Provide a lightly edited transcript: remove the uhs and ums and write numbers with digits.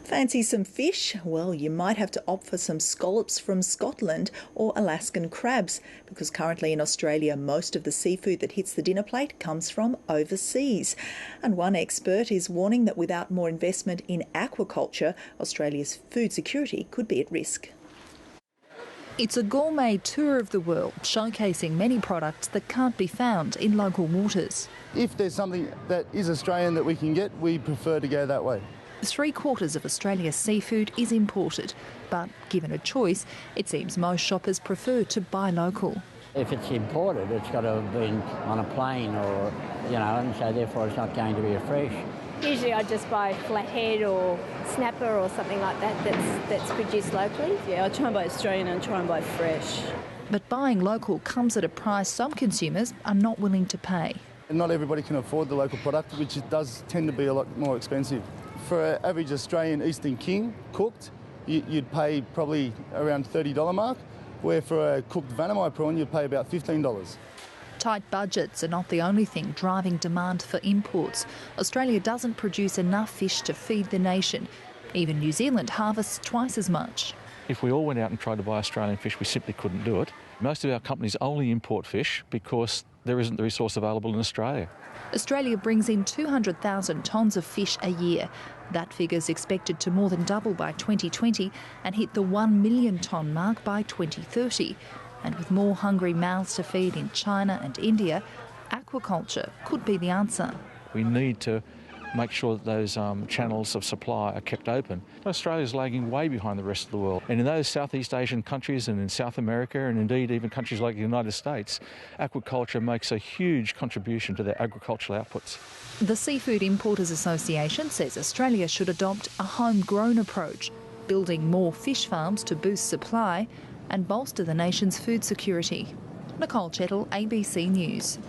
Fancy some fish? Well, you might have to opt for some scallops from Scotland or Alaskan crabs, because currently in Australia most of the seafood that hits the dinner plate comes from overseas. And one expert is warning that without more investment in aquaculture, Australia's food security could be at risk. It's a gourmet tour of the world, showcasing many products that can't be found in local waters. If there's something that is Australian that we can get, we prefer to go that way. 3/4 of Australia's seafood is imported, but given a choice, it seems most shoppers prefer to buy local. If it's imported, it's got to have been on a plane or, and so therefore it's not going to be a fresh. Usually I just buy flathead or snapper or something like that that's produced locally. Yeah, I try and buy Australian and try and buy fresh. But buying local comes at a price some consumers are not willing to pay. Not everybody can afford the local product, which it does tend to be a lot more expensive. For an average Australian Eastern King cooked, you'd pay probably around $30 mark, where for a cooked Vanamai prawn you'd pay about $15. Tight budgets are not the only thing driving demand for imports. Australia doesn't produce enough fish to feed the nation. Even New Zealand harvests twice as much. If we all went out and tried to buy Australian fish, we simply couldn't do it. Most of our companies only import fish because there isn't the resource available in Australia. Australia brings in 200,000 tonnes of fish a year. That figure's expected to more than double by 2020 and hit the 1 million tonne mark by 2030. And with more hungry mouths to feed in China and India, aquaculture could be the answer. We need to make sure that those channels of supply are kept open. Australia's lagging way behind the rest of the world. And in those Southeast Asian countries and in South America and indeed even countries like the United States, aquaculture makes a huge contribution to their agricultural outputs. The Seafood Importers Association says Australia should adopt a homegrown approach, building more fish farms to boost supply and bolster the nation's food security. Nicole Chettle, ABC News.